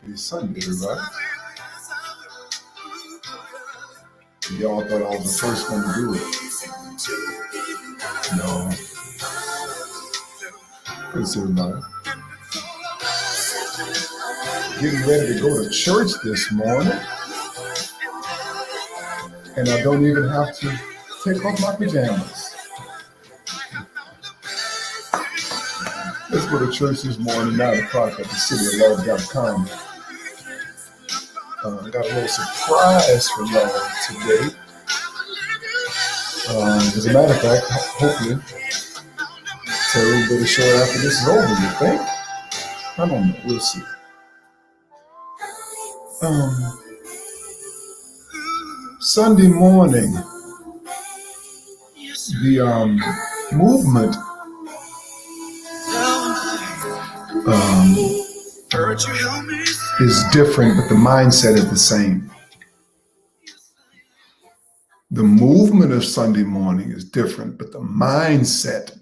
Happy Sunday, everybody. Y'all thought I was the first one to do it. No. Praise everybody. Getting ready to go to church this morning. And I don't even have to take off my pajamas. Let's go to church this morning, 9 o'clock at thecityoflove.com. I got a little surprise for y'all today. As a matter of fact, hopefully, tell everybody sure after this is over, you think? I don't know. We'll see. Sunday morning, the movement is different, but the mindset is the same. The movement of Sunday morning is different, but the mindset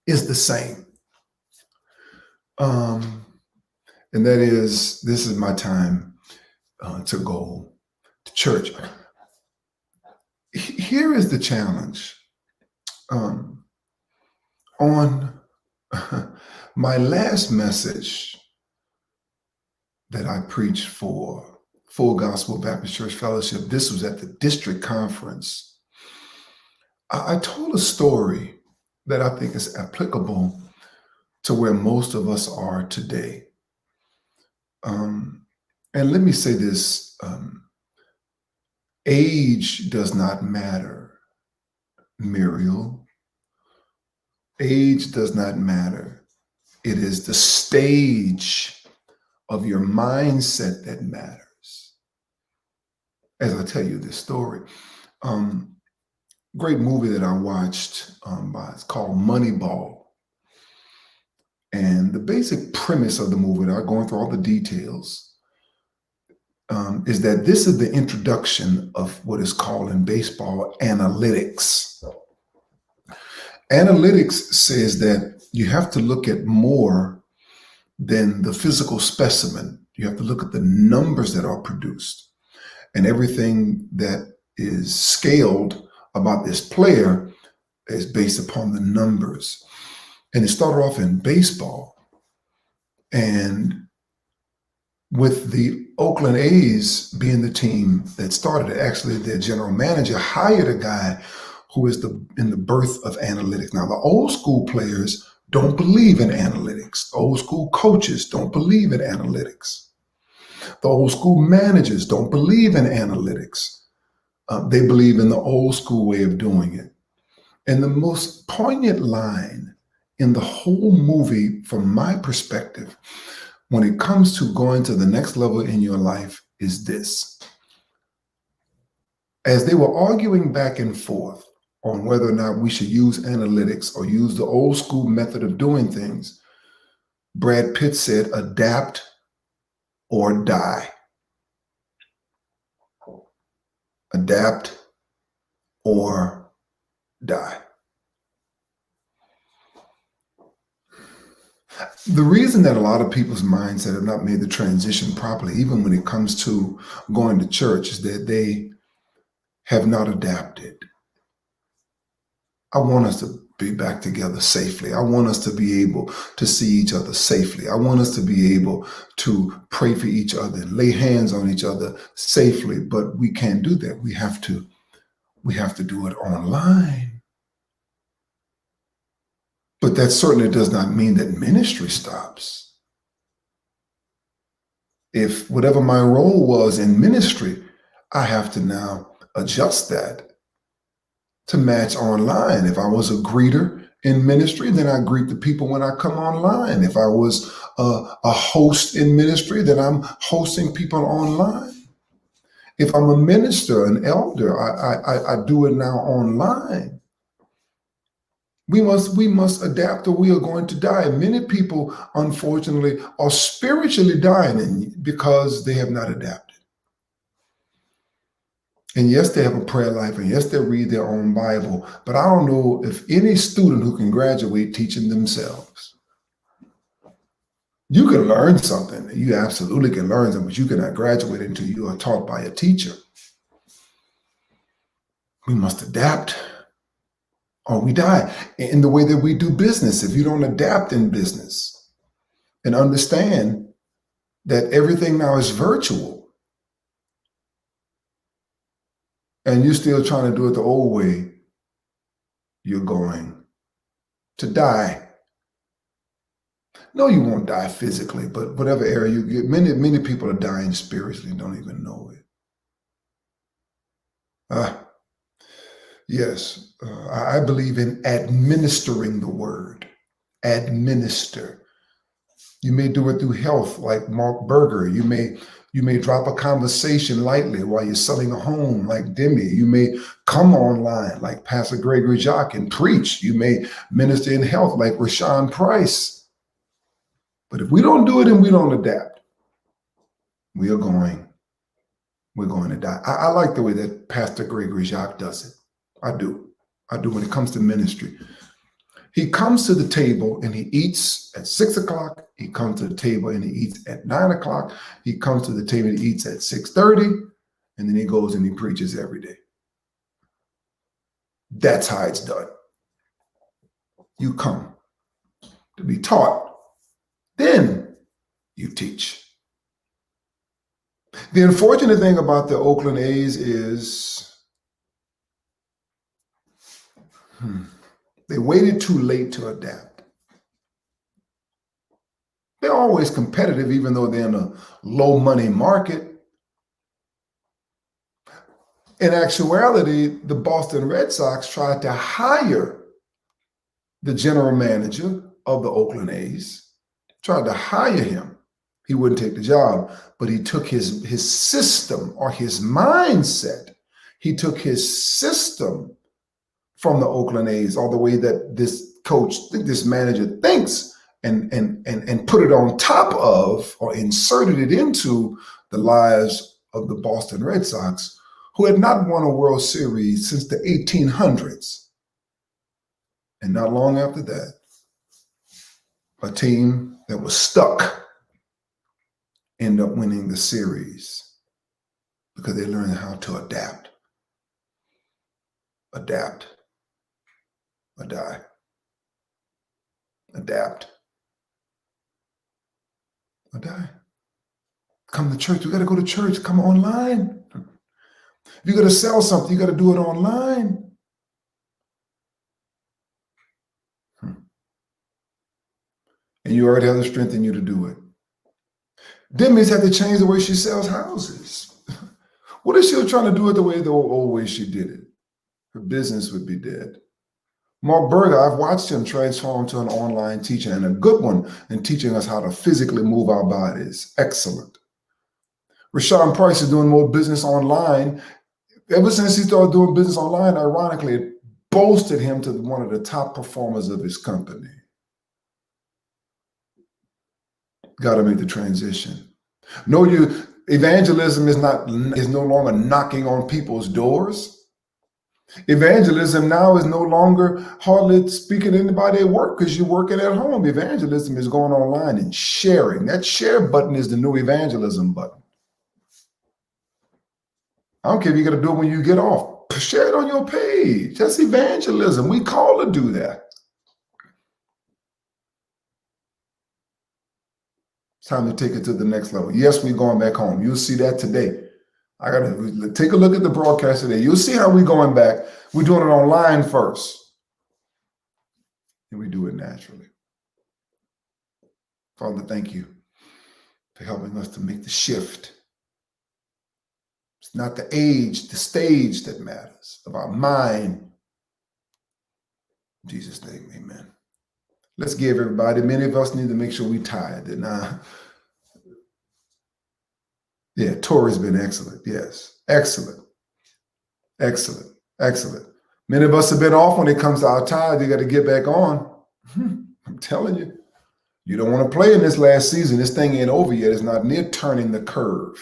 is the same. And that is, this is my time to go to church. Here is the challenge. On my last message that I preached for Full Gospel Baptist Church Fellowship, this was at the district conference. I told a story that I think is applicable to where most of us are today. And let me say this, age does not matter, Muriel. Age does not matter. It is the stage of your mindset that matters. As I tell you this story, great movie that I watched, it's called Moneyball. And the basic premise of the movie, without going through all the details, is that this is the introduction of what is called in baseball analytics. Analytics says that you have to look at more than the physical specimen. You have to look at the numbers that are produced. And everything that is scaled about this player is based upon the numbers. And it started off in baseball. And with the Oakland A's being the team that started it, actually their general manager hired a guy who is in the birth of analytics. Now, the old school players don't believe in analytics. The old school coaches don't believe in analytics. The old school managers don't believe in analytics. They believe in the old school way of doing it. And the most poignant line in the whole movie, from my perspective, when it comes to going to the next level in your life, is this. As they were arguing back and forth on whether or not we should use analytics or use the old school method of doing things, Brad Pitt said, adapt or die. Adapt or die. The reason that a lot of people's mindset have not made the transition properly, even when it comes to going to church, is that they have not adapted. I want us to be back together safely. I want us to be able to see each other safely. I want us to be able to pray for each other and lay hands on each other safely, but we can't do that. We have to do it online. But that certainly does not mean that ministry stops. If whatever my role was in ministry, I have to now adjust that to match online. If I was a greeter in ministry, then I greet the people when I come online. If I was a host in ministry, then I'm hosting people online. If I'm a minister, an elder, I do it now online. We must adapt or we are going to die. Many people, unfortunately, are spiritually dying because they have not adapted. And yes, they have a prayer life, and yes, they read their own Bible, but I don't know if any student who can graduate teaching themselves. You can learn something. You absolutely can learn something, but you cannot graduate until you are taught by a teacher. We must adapt or we die. In the way that we do business, if you don't adapt in business and understand that everything now is virtual and you're still trying to do it the old way, you're going to die. No, you won't die physically, but whatever area you get, many people are dying spiritually and don't even know it. Yes, I believe in administering the word. Administer. You may do it through health, like Mark Berger. You may drop a conversation lightly while you're selling a home, like Demi. You may come online, like Pastor Gregory Jacques, and preach. You may minister in health, like Rashawn Price. But if we don't do it and we don't adapt, we're going to die. I like the way that Pastor Gregory Jacques does it. I do when it comes to ministry. He comes to the table and he eats at 6 o'clock. He comes to the table and he eats at 9 o'clock. He comes to the table and he eats at 6:30, and then he goes and he preaches every day. That's how it's done. You come to be taught, then you teach. The unfortunate thing about the Oakland A's is they waited too late to adapt. They're always competitive, even though they're in a low money market. In actuality, the Boston Red Sox tried to hire the general manager of the Oakland A's, tried to hire him. He wouldn't take the job, but he took his system or his mindset. He took his system from the Oakland A's, or the way that this coach, this manager thinks, and put it on top of or inserted it into the lives of the Boston Red Sox, who had not won a World Series since the 1800s. And not long after that, a team that was stuck ended up winning the series because they learned how to adapt. Adapt. Or die. Adapt. Or die. Come to church. We got to go to church. Come online. If you got to sell something, you got to do it online. And you already have the strength in you to do it. Demi's had to change the way she sells houses. What if she was trying to do it the way the old way she did it? Her business would be dead. Mark Berger, I've watched him transform to an online teacher, and a good one, in teaching us how to physically move our bodies. Excellent. Rashawn Price is doing more business online. Ever since he started doing business online, ironically, it boasted him to one of the top performers of his company. Got to make the transition. Evangelism is no longer knocking on people's doors. Evangelism now is no longer hardly speaking to anybody at work because you're working at home. Evangelism is going online and sharing. That share button is the new evangelism button. I don't care if you got to do it when you get off. Share it on your page. That's evangelism. We call to do that. It's time to take it to the next level. Yes, we're going back home. You'll see that today. I got to take a look at the broadcast today. You'll see how we're going back. We're doing it online first. And we do it naturally. Father, thank you for helping us to make the shift. It's not the age, the stage that matters, of our mind. In Jesus' name, amen. Let's give everybody. Many of us need to make sure we tired. Yeah, Tori's been excellent. Yes, excellent. Excellent. Excellent. Many of us have been off when it comes to our tithe. You got to get back on. I'm telling you, you don't want to play in this last season. This thing ain't over yet. It's not near turning the curve.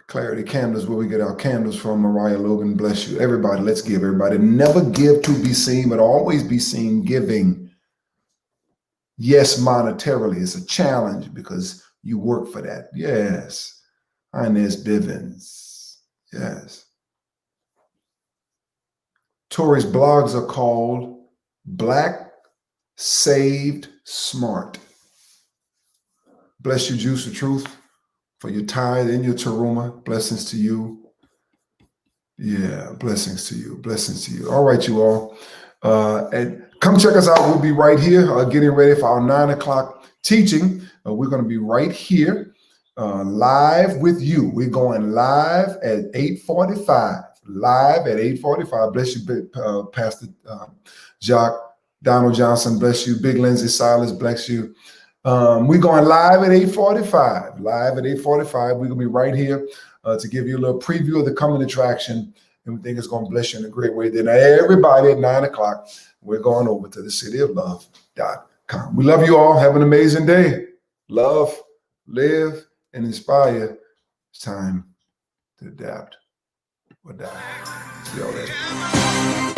Clarity Candles, where we get our candles from. Mariah Logan, bless you. Everybody, let's give. Everybody, never give to be seen, but always be seen giving. Yes, monetarily, it's a challenge because you work for that. Yes. Inez Bivens. Yes. Tori's blogs are called Black Saved Smart. Bless you, Juice of Truth, for your tithe and your teruma. Blessings to you. Yeah, blessings to you. Blessings to you. All right, you all. And come check us out. We'll be right here getting ready for our 9 o'clock teaching. We're going to be right here live with you. We're going live at 8:45. Live at 8:45. Bless you, Pastor Jock, Donald Johnson. Bless you. Big Lindsay Silas. Bless you. We're going live at 8:45. Live at 8:45. We're going to be right here to give you a little preview of the coming attraction. And we think it's going to bless you in a great way. Then everybody at 9 o'clock, we're going over to thecityoflove.com. We love you all. Have an amazing day. Love, live, and inspire. It's time to adapt or die. See y'all later.